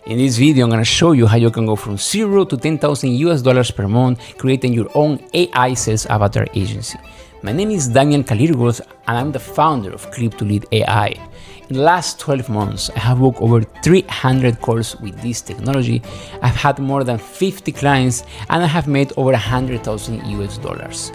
In this video, I'm going to show you how you can go from 0 to 10,000 US dollars per month creating your own AI sales avatar agency. My name is Daniel Calirgos and I'm the founder of Cryptolead AI. In the last 12 months, I have booked over 300 calls with this technology. I've had more than 50 clients and I have made over 100,000 US dollars.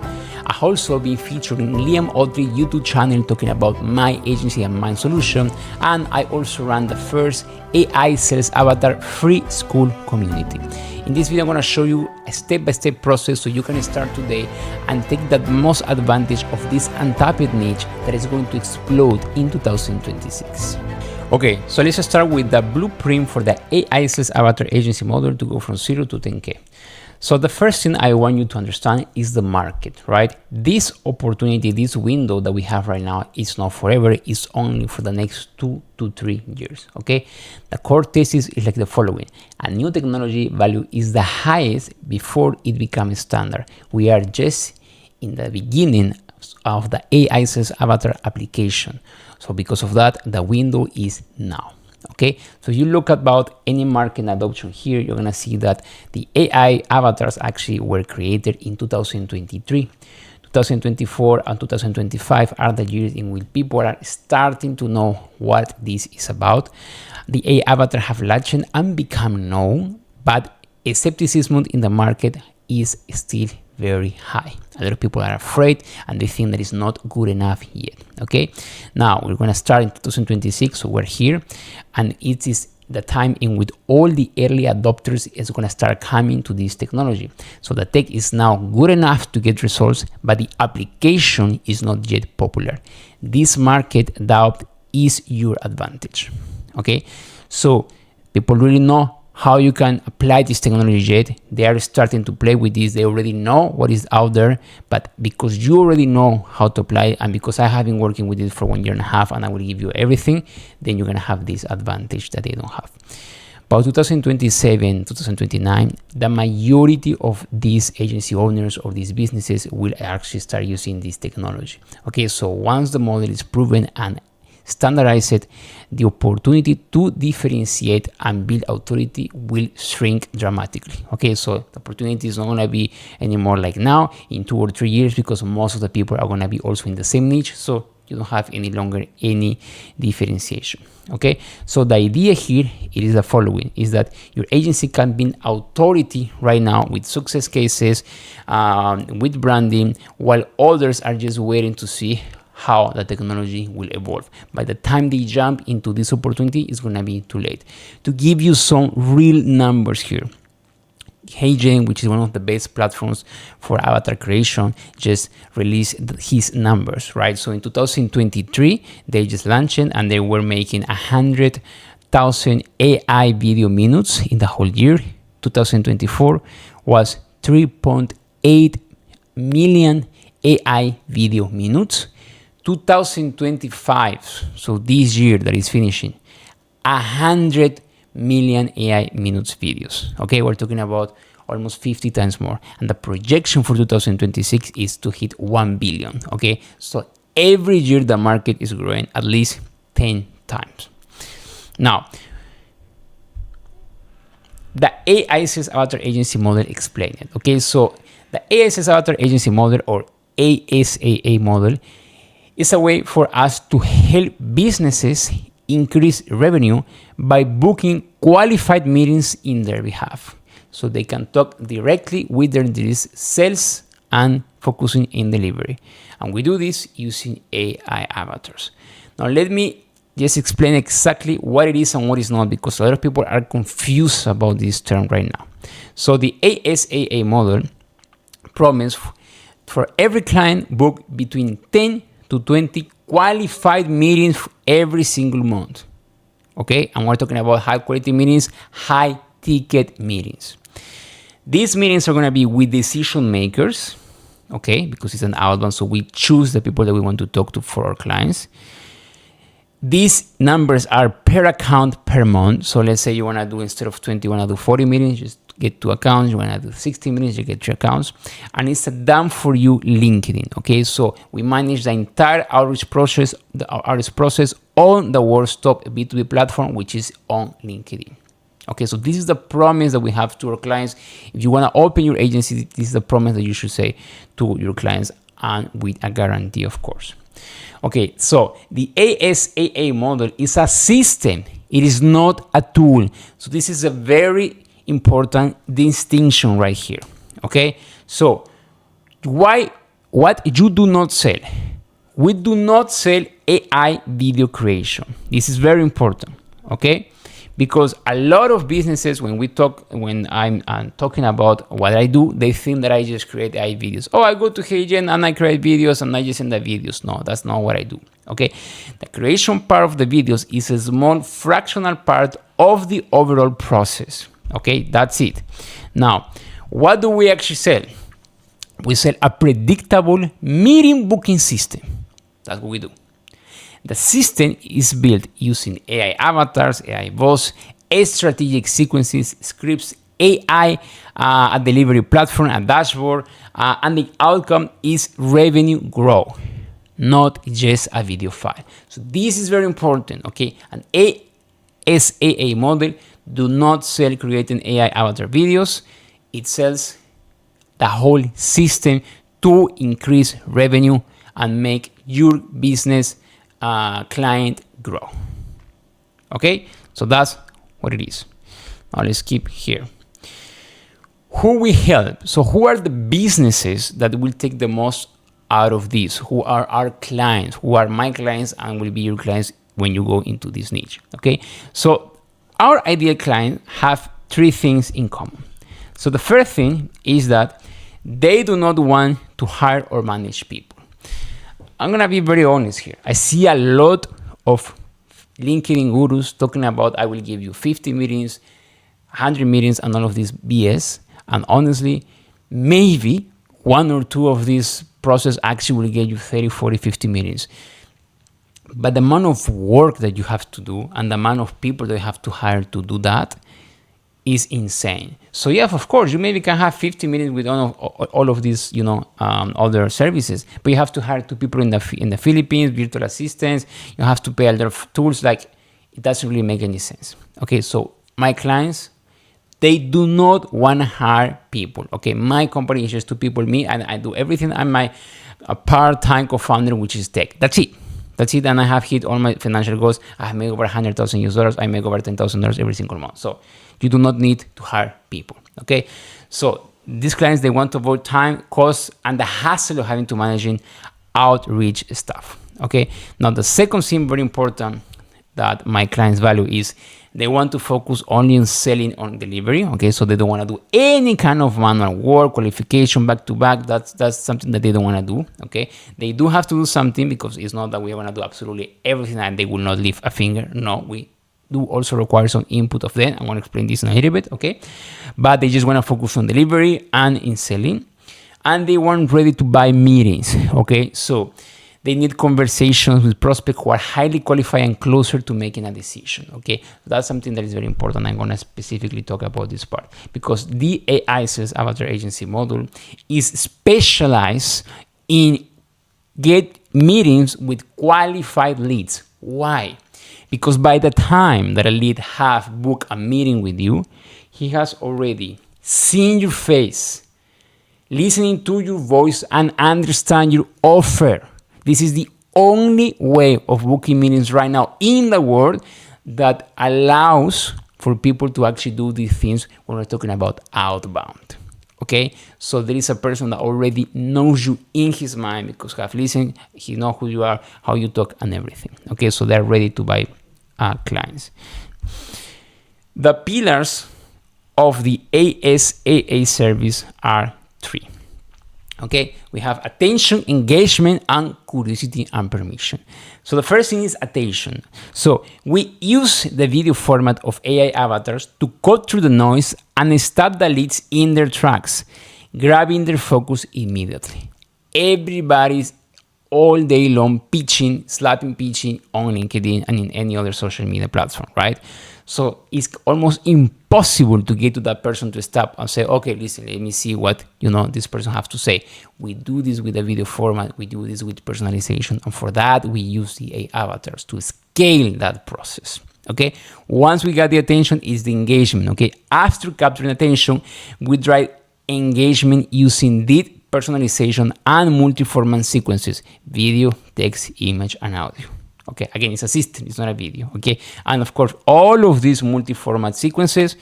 I've also been featured in Liam Audrey YouTube channel talking about my agency and my solution, and I also ran the first AI sales avatar free school community. In this video, I'm going to show you a step-by-step process so you can start today and take the most advantage of this untapped niche that is going to explode in 2026. Okay, so let's start with the blueprint for the AI sales avatar agency model to go from 0 to 10K. So the first thing I want you to understand is the market, right? This opportunity, this window that we have right now is not forever, it's only for the next 2 to 3 years, okay? The core thesis is like the following. A new technology value is the highest before it becomes standard. We are just in the beginning of the AI sales avatar application. So because of that, the window is now. Okay, so you look about any market adoption here, you're gonna see that the AI avatars actually were created in 2023. 2024 and 2025 are the years in which people are starting to know what this is about. The AI avatar have launched and become known, but skepticism in the market is still very high. A lot of people are afraid and they think that it's not good enough yet. Okay, now we're going to start in 2026, so we're here, and it is the time in which all the early adopters is going to start coming to this technology. So the tech is now good enough to get results, but the application is not yet popular. This market doubt is your advantage. Okay, so people really know how you can apply this technology yet. They are starting to play with this. They already know what is out there, but because you already know how to apply it, and because I have been working with it for 1.5 years and I will give you everything, then you're gonna have this advantage that they don't have. By 2027, 2029, the majority of these agency owners or these businesses will actually start using this technology. Okay, so once the model is proven and standardize it, the opportunity to differentiate and build authority will shrink dramatically. Okay, so the opportunity is not going to be anymore like now in 2 or 3 years, because most of the people are going to be also in the same niche, so you don't have any longer any differentiation. Okay, so the idea here it is the following, is that your agency can build authority right now with success cases, with branding, while others are just waiting to see how the technology will evolve. By the time they jump into this opportunity, it's going to be too late. To give you some real numbers here, HeyGen, which is one of the best platforms for avatar creation, just released his numbers, right? So in 2023, they just launched and they were making 100,000 AI video minutes in the whole year. 2024 was 3.8 million AI video minutes. 2025, so this year that is finishing, 100 million AI minutes videos. Okay, we're talking about almost 50 times more. And the projection for 2026 is to hit 1 billion. Okay, so every year the market is growing at least 10 times. Now, the AI sales avatar agency model explained it. Okay, so the AI sales avatar agency model, or ASAA model, is a way for us to help businesses increase revenue by booking qualified meetings in their behalf, so they can talk directly with their sales and focusing in delivery. And we do this using AI avatars. Now let me just explain exactly what it is and what is not, because a lot of people are confused about this term right now. So the ASAA model promises for every client book between 10 to 20 qualified meetings every single month. Okay, and we're talking about high quality meetings, high ticket meetings. These meetings are going to be with decision makers, okay, because it's an outbound, so we choose the people that we want to talk to for our clients. These numbers are per account per month. So let's say you want to do, instead of 20, you want to do 40 meetings, just get 2 accounts. You want to do 60 meetings, you get 3 accounts. And it's a done for you LinkedIn. Okay, so we manage the entire outreach process, on the world's top B2B platform, which is on LinkedIn. Okay, so this is the promise that we have to our clients. If you want to open your agency, this is the promise that you should say to your clients, and with a guarantee, of course. Okay, so the ASAA model is a system. It is not a tool. So this is a very important distinction right here. Okay, so what you do not sell? We do not sell AI video creation. This is very important. Okay, because a lot of businesses, when I'm talking about what I do, they think that I just create AI videos. Oh, I go to HeyGen and I create videos and I just send the videos. No, that's not what I do. Okay, the creation part of the videos is a small fractional part of the overall process. Okay, that's it. Now, what do we actually sell? We sell a predictable meeting booking system. That's what we do. The system is built using AI avatars, AI bots, strategic sequences, scripts, AI, a delivery platform, a dashboard, and the outcome is revenue growth, not just a video file. So this is very important, okay? An ASAA model do not sell creating AI avatar videos. It sells the whole system to increase revenue and make your business client grow. Okay, so that's what it is. Now let's keep here. Who we help? So who are the businesses that will take the most out of this? Who are our clients? Who are my clients and will be your clients when you go into this niche? Okay, so our ideal clients have three things in common. So the first thing is that they do not want to hire or manage people. I'm gonna be very honest here. I see a lot of LinkedIn gurus talking about I will give you 50 meetings, 100 meetings, and all of this BS. And honestly, maybe one or two of these process actually will get you 30, 40, 50 meetings. But the amount of work that you have to do and the amount of people that you have to hire to do that is insane. So yeah, of course, you maybe can have 50 minutes with all of these, other services, but you have to hire two people in the Philippines, virtual assistants. You have to pay a lot of tools. Like, it doesn't really make any sense. Okay, so my clients, they do not want to hire people. Okay, my company is just two people, me, and I do everything. I'm my part-time co-founder, which is tech. That's it. And I have hit all my financial goals. I have made over $100,000. I make over $10,000 every single month. So you do not need to hire people. Okay. So these clients, they want to avoid time, cost, and the hassle of having to managing outreach stuff. Okay. Now the second thing, very important, that my clients value is they want to focus only on selling on delivery. Okay, so they don't want to do any kind of manual work, qualification, back to back. That's something that they don't want to do. Okay, they do have to do something, because it's not that we want to do absolutely everything and they will not lift a finger. No, we do also require some input of them. I want to explain this in a little bit. Okay, but they just want to focus on delivery and in selling, and they weren't ready to buy meetings. Okay, so they need conversations with prospects who are highly qualified and closer to making a decision. Okay, that's something that is very important. I'm going to specifically talk about this part, because the AI sales avatar agency model is specialized in get meetings with qualified leads. Why? Because by the time that a lead have booked a meeting with you, he has already seen your face, listening to your voice, and understand your offer. This is the only way of booking meetings right now in the world that allows for people to actually do these things when we're talking about outbound. Okay, so there is a person that already knows you in his mind, because he have listened, he knows who you are, how you talk, and everything. Okay, so they're ready to buy clients. The pillars of the ASAA service are three. Okay, we have attention, engagement, and curiosity and permission. So the first thing is attention. So we use the video format of AI avatars to cut through the noise and stop the leads in their tracks, grabbing their focus immediately. Everybody's all day long pitching on LinkedIn and in any other social media platform, right? So it's almost impossible to get to that person to stop and say, okay, listen, let me see what this person have to say. We do this with a video format. We do this with personalization. And for that, we use the AI avatars to scale that process. Okay, once we got the attention is the engagement. Okay, after capturing attention, we drive engagement using deep personalization and multi-format sequences: video, text, image, and audio. Okay, again, it's a system, it's not a video. Okay, and of course, all of these multi-format sequences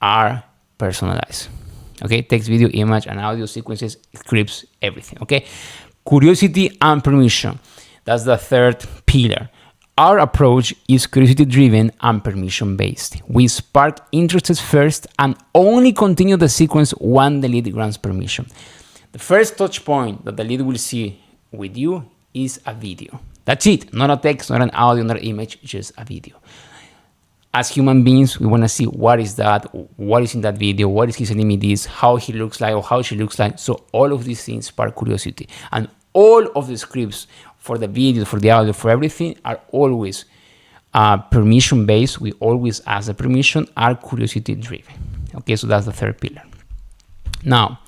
are personalized. Okay, text, video, image, and audio sequences, scripts, everything. Okay, curiosity and permission. That's the third pillar. Our approach is curiosity-driven and permission-based. We spark interest first and only continue the sequence when the lead grants permission. The first touch point that the lead will see with you is a video. That's it. Not a text, not an audio, not an image, just a video. As human beings, we want to see what is that, what is in that video, what is he sending me this, how he looks like or how she looks like. So all of these things spark curiosity. And all of the scripts for the video, for the audio, for everything are always permission-based. We always ask the permission, are curiosity-driven. Okay, so that's the third pillar. Now,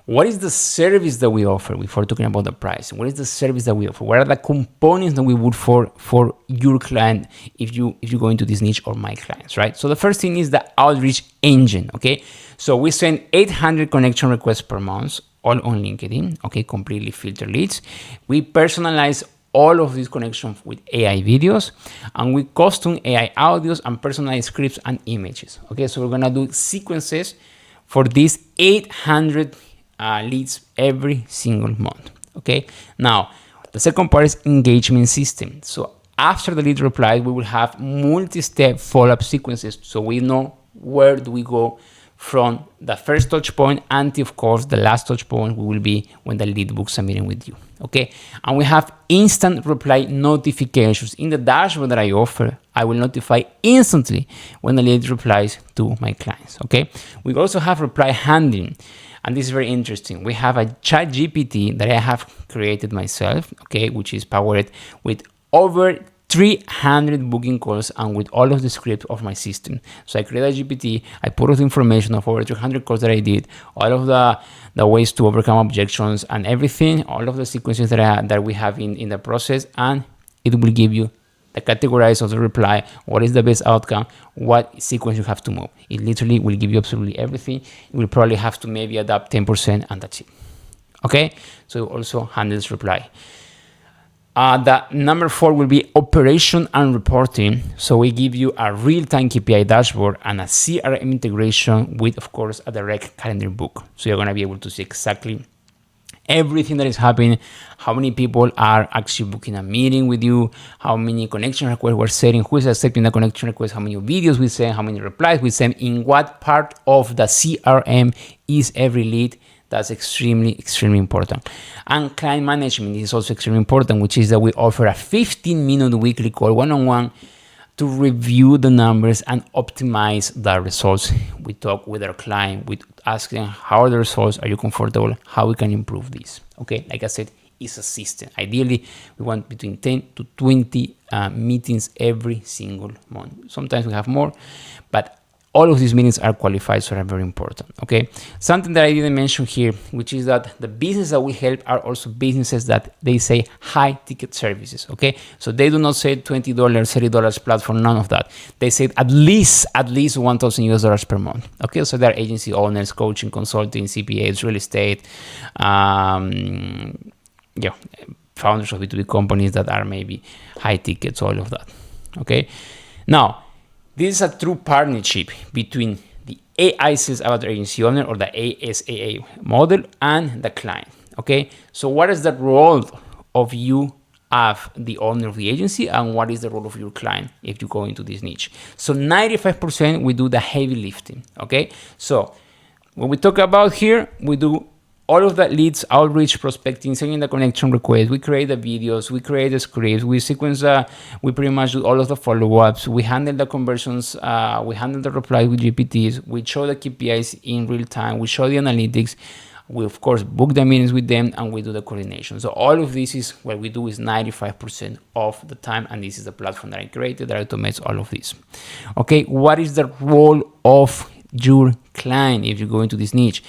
what is the service that we offer before talking about the price? What is the service that we offer? What are the components that we would for your client if you go into this niche or my clients, right? So the first thing is the outreach engine, okay? So we send 800 connection requests per month, all on LinkedIn, okay? Completely filtered leads. We personalize all of these connections with AI videos, and we custom AI audios and personalized scripts and images, okay? So we're gonna do sequences for these 800 leads every single month. Okay, now the second part is engagement system. So after the lead replies, we will have multi-step follow-up sequences, so we know where do we go from the first touch point until, of course, the last touch point will be when the lead books a meeting with you. Okay, and we have instant reply notifications in the dashboard that I offer. I will notify instantly when the lead replies to my clients. Okay, we also have reply handling. And this is very interesting. We have a ChatGPT that I have created myself, okay, which is powered with over 300 booking calls and with all of the scripts of my system. So I created a GPT, I put all the information of over 300 calls that I did, all of the ways to overcome objections and everything, all of the sequences that we have in the process, and it will give you the categorize of the reply, what is the best outcome, what sequence you have to move. It literally will give you absolutely everything. You will probably have to maybe adapt 10% and that's it. Okay, so it also handles reply. The number 4 will be operation and reporting. So we give you a real-time KPI dashboard and a CRM integration with, of course, a direct calendar book. So you're gonna be able to see exactly everything that is happening, how many people are actually booking a meeting with you, how many connection requests we're setting, who is accepting the connection request, how many videos we send, how many replies we send, in what part of the CRM is every lead. That's extremely, extremely important. And client management is also extremely important, which is that we offer a 15-minute weekly call one-on-one to review the numbers and optimize the results. We talk with our client, we ask them how are the results, are you comfortable, how we can improve this. Okay, like I said, it's a system. Ideally, we want between 10 to 20 meetings every single month. Sometimes we have more, but all of these meetings are qualified, so are very important. Okay, something that I didn't mention here, which is that the business that we help are also businesses that they say high ticket services. Okay, so they do not say $20, $30 platform, none of that. They say at least $1,000 per month. Okay, so they're agency owners, coaching, consulting, CPAs, real estate, founders of B2B companies that are maybe high tickets, all of that. Okay, now this is a true partnership between the AI sales avatar agency owner, or the ASAA model, and the client. Okay, so what is the role of you as the owner of the agency, and what is the role of your client if you go into this niche? So 95% we do the heavy lifting. Okay, so when we talk about here, we do all of that leads, outreach, prospecting, sending the connection request. We create the videos, we create the scripts, we sequence, we pretty much do all of the follow-ups. We handle the conversions, we handle the replies with GPTs. We show the KPIs in real time. We show the analytics. We, of course, book the meetings with them, and we do the coordination. So all of this is what we do is 95% of the time, and this is the platform that I created that automates all of this. Okay, what is the role of your client if you go into this niche?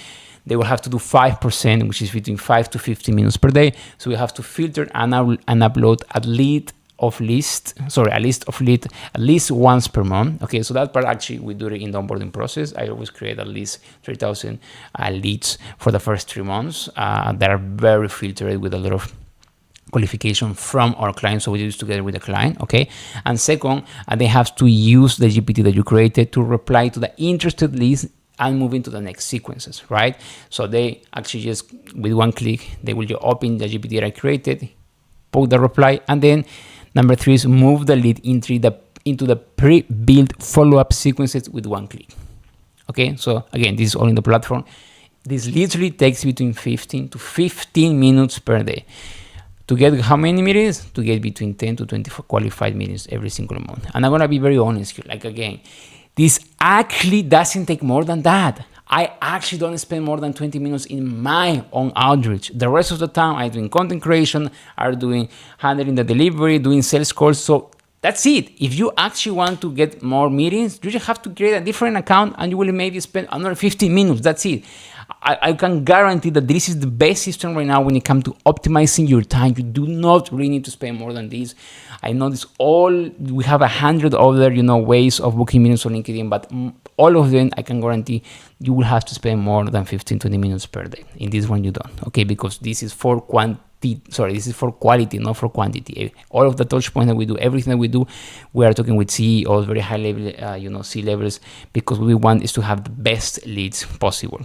They will have to do 5%, which is between 5 to 15 minutes per day. So we have to filter and upload at least of list, sorry, a list of lead at least once per month. Okay, so that part actually we do it in the onboarding process. I always create at least 3,000 leads for the first 3 months that are very filtered with a lot of qualification from our client, so we do this together with the client. Okay, and second, they have to use the GPT that you created to reply to the interested leads and move into the next sequences, right? So they actually just with one click they will just open the GPT that I created, put the reply, and then number 3 is move the lead into the pre-built follow-up sequences with one click. Okay, so again, this is all in the platform. This literally takes between 15 to 15 minutes per day. To get how many meetings? To get between 10 to 20 qualified meetings every single month. And I'm gonna be very honest here. Like again, this actually doesn't take more than that. I actually don't spend more than 20 minutes in my own outreach. The rest of the time I'm doing content creation, I'm doing handling the delivery, doing sales calls. So that's it. If you actually want to get more meetings, you just have to create a different account and you will maybe spend another 15 minutes. That's it. I can guarantee that this is the best system right now when it comes to optimizing your time. You do not really need to spend more than this. I know this we have 100 other, ways of booking meetings on LinkedIn, but all of them, I can guarantee you will have to spend more than 15, 20 minutes per day. In this one, you don't, okay? Because this is for this is for quality, not for quantity. All of the touch points that we do, everything that we do, we are talking with CEOs, very high level, C levels, because what we want is to have the best leads possible.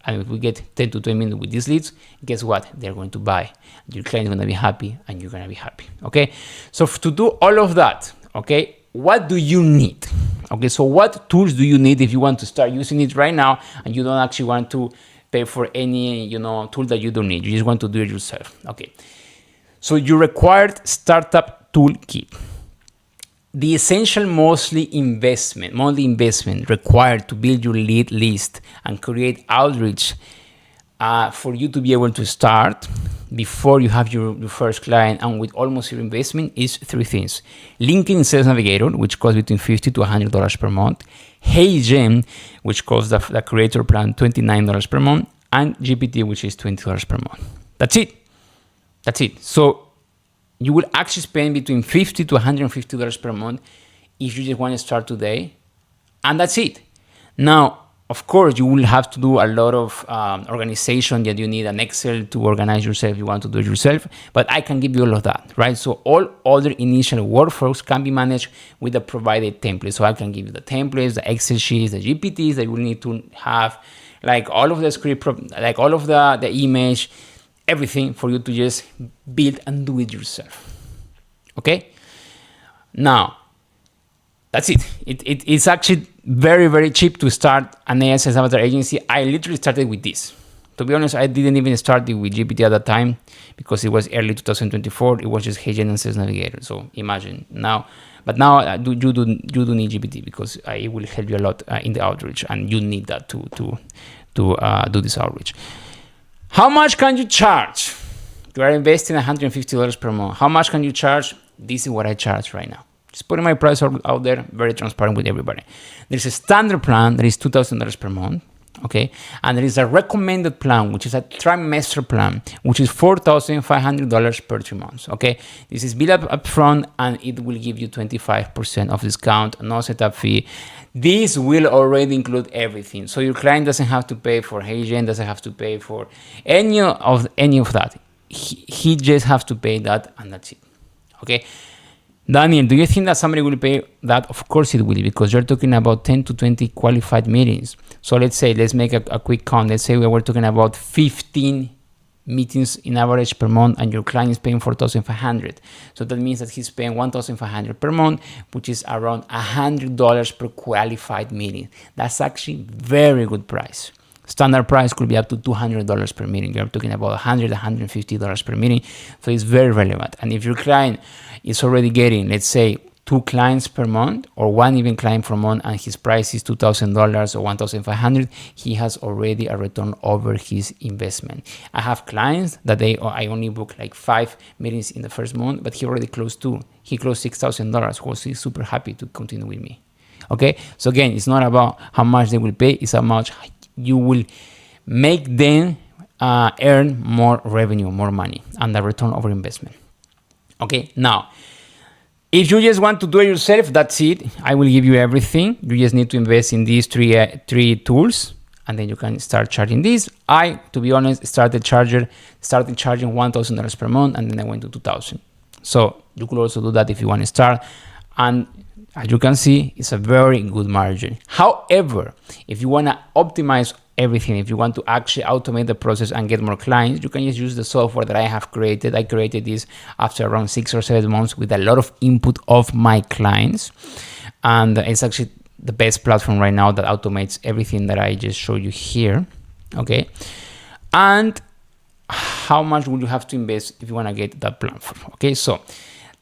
And if we get 10 to 20 minutes with these leads, guess what? They're going to buy. Your client is going to be happy and you're going to be happy. Okay. So to do all of that, okay, what do you need? Okay. So what tools do you need if you want to start using it right now and you don't actually want to pay for any, tool that you don't need? You just want to do it yourself. Okay. So your required startup toolkit. The essential monthly investment required to build your lead list and create outreach for you to be able to start before you have your first client and with almost your investment is 3 things. LinkedIn Sales Navigator, which costs between $50 to $100 per month. HeyGen, which costs the creator plan $29 per month. And GPT, which is $20 per month. That's it. So you will actually spend between $50 to $150 per month if you just want to start today. And that's it. Now, of course, you will have to do a lot of organization that you need an Excel to organize yourself if you want to do it yourself. But I can give you all of that, right? So all other initial workflows can be managed with the provided templates. So I can give you the templates, the Excel sheets, the GPTs that you will need to have, like all of the script, like all of the image, everything for you to just build and do it yourself. Okay. Now, that's it. It's actually very, very cheap to start an AI sales avatar agency. I literally started with this. To be honest, I didn't even start it with GPT at that time because it was early 2024. It was just HeyGen and Sales Navigator. So imagine now. But now you do need GPT because it will help you a lot in the outreach, and you need that to do this outreach. How much can you charge? You are investing $150 per month. How much can you charge? This is what I charge right now. Just putting my price out there, very transparent with everybody. There's a standard plan that is $2,000 per month, okay? And there is a recommended plan, which is a trimester plan, which is $4,500 per 3 months, okay? This is billed up front, and it will give you 25% of discount, no setup fee. This will already include everything. So your client doesn't have to pay for HeyGen, doesn't have to pay for any of that. He just has to pay that, and that's it, okay? Daniel, do you think that somebody will pay that? Of course it will, because you're talking about 10 to 20 qualified meetings. So let's make a quick count. Let's say we're talking about 15 meetings in average per month, and your client is paying $4,500. So that means that he's paying $1,500 per month, which is around $100 per qualified meeting. That's actually very good price. Standard price could be up to $200 per meeting. You're talking about $100, $150 per meeting. So it's very relevant. And if your client is already getting, let's say, 2 clients per month or 1 even client per month, and his price is $2,000 or $1,500, he has already a return over his investment. I have clients that I only book like 5 meetings in the first month, but he already closed 2. He closed $6,000, so he's super happy to continue with me. Okay, so again, it's not about how much they will pay, it's how much you will make them earn more revenue, more money, and the return over investment. Okay, now If you just want to do it yourself, that's it. I will give you everything. You just need to invest in these three tools, and then you can start charging these. I, to be honest, started charging $1,000 per month, and then I went to 2,000. So you could also do that if you want to start. And as you can see, it's a very good margin. However, if you want to optimize everything, if you want to actually automate the process and get more clients, you can just use the software that I have created. I created this after around 6 or 7 months with a lot of input of my clients. And it's actually the best platform right now that automates everything that I just showed you here. Okay. And how much would you have to invest if you want to get that platform? Okay. So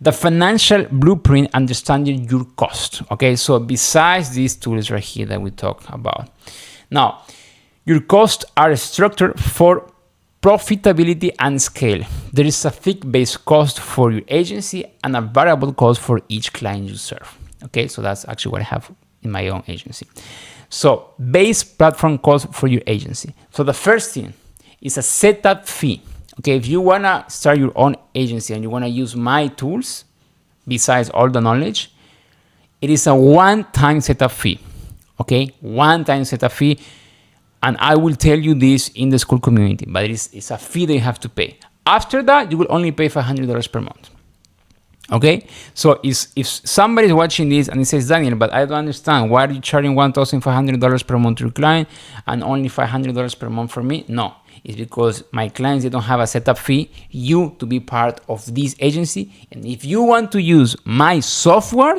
the financial blueprint, understanding your cost. Okay. So besides these tools right here that we talk about, now your costs are structured for profitability and scale. There is a fixed-based cost for your agency and a variable cost for each client you serve. Okay, so that's actually what I have in my own agency. So base platform cost for your agency. So the first thing is a setup fee. Okay, if you wanna start your own agency and you wanna use my tools, besides all the knowledge, it is a one-time setup fee. Okay, one-time setup fee. And I will tell you this in the school community, but it's a fee that you have to pay. After that, you will only pay $500 per month. Okay, so if somebody is watching this and he says, Daniel, but I don't understand, why are you charging $1,500 per month to your client and only $500 per month for me? No, it's because my clients, they don't have a setup fee, you to be part of this agency. And if you want to use my software,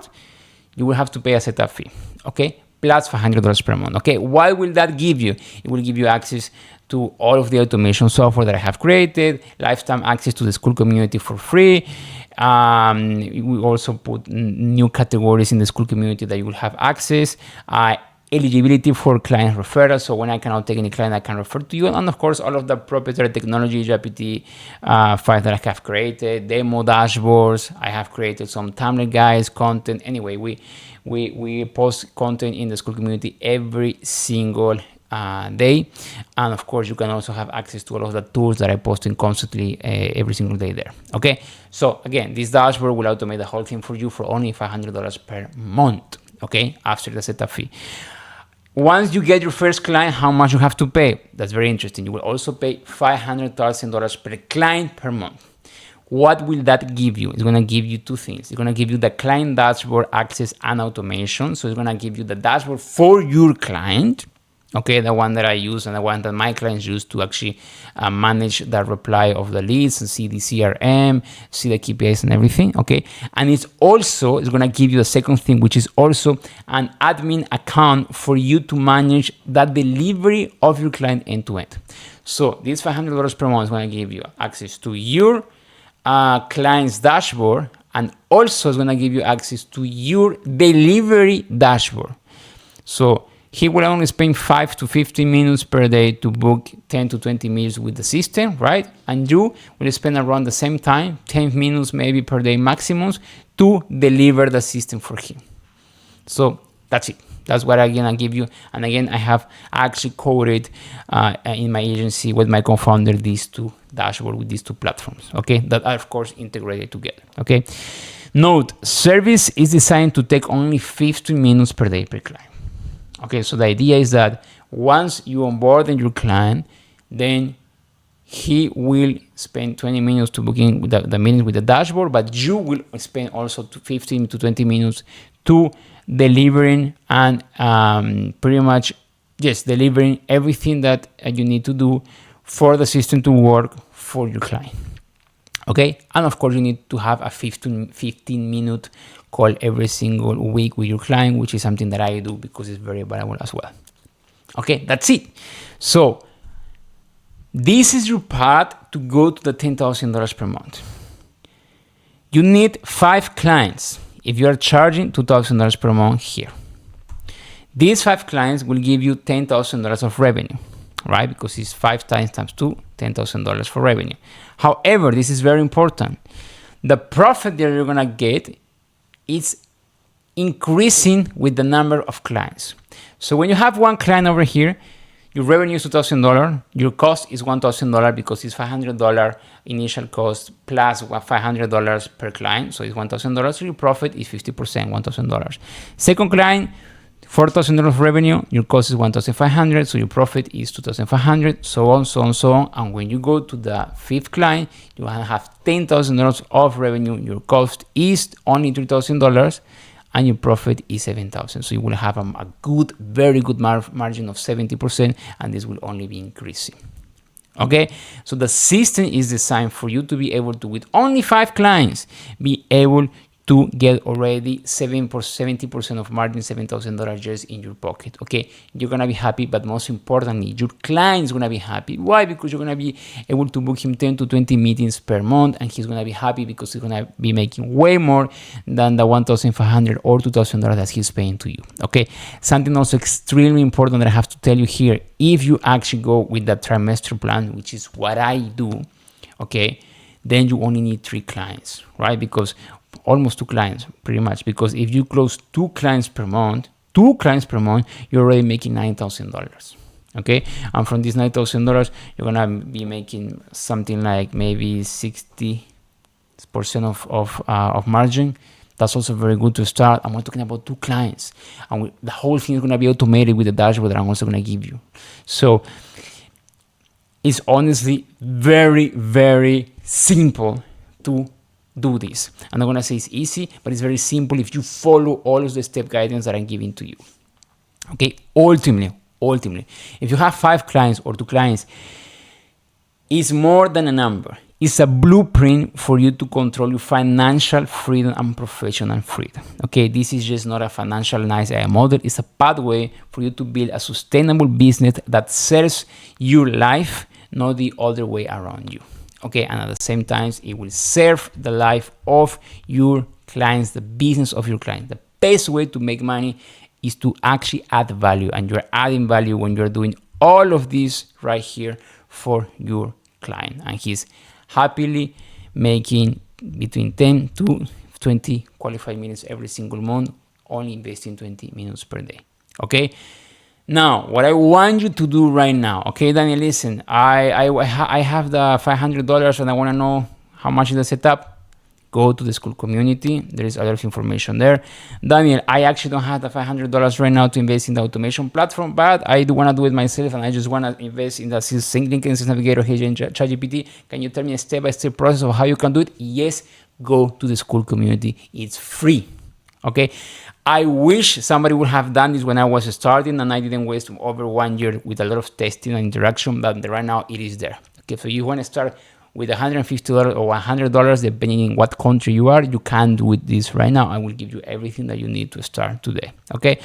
you will have to pay a setup fee. Okay, plus $500 per month. Okay, what will that give you? It will give you access to all of the automation software that I have created, lifetime access to the school community for free. We also put new categories in the school community that you will have access. Eligibility for client referrals. So when I cannot take any client, I can refer to you. And of course, all of the proprietary technology, GPT files that I have created, demo dashboards. I have created some Tumblr guides, content. Anyway, we post content in the school community every single day. And of course, you can also have access to all of the tools that I post in constantly every single day there. Okay. So again, this dashboard will automate the whole thing for you for only $500 per month. Okay. After the setup fee. Once you get your first client, how much you have to pay? That's very interesting. You will also pay $500,000 per client per month. What will that give you? It's going to give you two things. It's going to give you the client dashboard access and automation. So it's going to give you the dashboard for your client. Okay, the one that I use and the one that my clients use to actually manage the reply of the leads and see the CRM, see the KPIs and everything. Okay, and it's going to give you a second thing, which is also an admin account for you to manage that delivery of your client end to end. So this $500 per month is going to give you access to your client's dashboard, and also it's going to give you access to your delivery dashboard. So he will only spend 5 to 15 minutes per day to book 10 to 20 minutes with the system, right? And you will spend around the same time, 10 minutes maybe per day maximum, to deliver the system for him. So that's it. That's what I'm gonna give you. And again, I have actually coded in my agency with my co-founder these two dashboards with these two platforms, okay? That are of course integrated together, okay? Note, service is designed to take only 15 minutes per day per client. Okay, so the idea is that once you onboard your client, then he will spend 20 minutes to booking with the minutes with the dashboard, but you will spend also 15 to 20 minutes to delivering and pretty much just delivering everything that you need to do for the system to work for your client. Okay, and of course you need to have a 15-minute call every single week with your client, which is something that I do because it's very valuable as well. Okay, that's it. So this is your path to go to the $10,000 per month. You need 5 clients if you are charging $2,000 per month here. These 5 clients will give you $10,000 of revenue, right? Because it's 5 times 2, $10,000 for revenue. However, this is very important. The profit that you're gonna get is increasing with the number of clients. So when you have one client over here, Your revenue is $2,000. Your cost is $1,000 because it's $500 initial cost plus $500 per client. So it's $1,000. So your profit is 50%, $1,000. Second client, $4,000 revenue. Your cost is $1,500. So your profit is $2,500. So on, so on, so on. And when you go to the fifth client, you will have $10,000 of revenue. Your cost is only $3,000. And your profit is $7,000. So you will have a good, very good margin of 70%, and this will only be increasing. Okay, so the system is designed for you to be able to, with only 5 clients, be able to get already 70% of margin, $7,000 just in your pocket. Okay, you're gonna be happy, but most importantly, your client's gonna be happy. Why? Because you're gonna be able to book him 10 to 20 meetings per month, and he's gonna be happy because he's gonna be making way more than the $1,500 or $2,000 that he's paying to you. Okay, something also extremely important that I have to tell you here: if you actually go with the trimester plan, which is what I do, okay, then you only need 3 clients, right? Because almost 2 clients pretty much, because if you close 2 clients per month, you're already making $9,000. Okay, and from these $9,000 you're gonna be making something like maybe 60% of margin. That's also very good to start, and we're talking about 2 clients, and the whole thing is going to be automated with the dashboard that I'm also going to give you. So it's honestly very, very simple to do this. I'm not gonna say it's easy, but it's very simple if you follow all of the step guidance that I'm giving to you. Okay, ultimately, if you have 5 clients or 2 clients, it's more than a number. It's a blueprint for you to control your financial freedom and professional freedom. Okay, this is just not a financial nice AI model. It's a pathway for you to build a sustainable business that serves your life, not the other way around you. Okay, and at the same time, it will serve the life of your clients, the business of your clients. The best way to make money is to actually add value, and you're adding value when you're doing all of this right here for your client, and he's happily making between 10 to 20 qualified minutes every single month, only investing 20 minutes per day. Okay. Now, what I want you to do right now, okay, Daniel, listen, I have the $500 and I want to know how much is the setup. Go to the school community. There is a lot of information there. Daniel, I actually don't have the $500 right now to invest in the automation platform, but I do want to do it myself, and I just want to invest in the LinkedIn Sales Navigator here in ChatGPT. Can you tell me a step-by-step process of how you can do it? Yes, go to the school community. It's free. Okay, I wish somebody would have done this when I was starting and I didn't waste over 1 year with a lot of testing and interaction, but right now it is there. Okay, so you want to start with $150 or $100, depending on what country you are, you can do this right now. I will give you everything that you need to start today. Okay,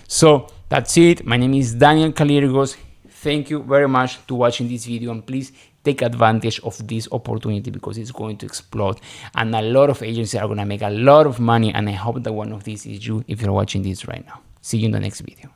so that's it. My name is Daniel Calirgos. Thank you very much to watching this video, and please take advantage of this opportunity because it's going to explode, and a lot of agencies are going to make a lot of money, and I hope that one of these is you if you're watching this right now. See you in the next video.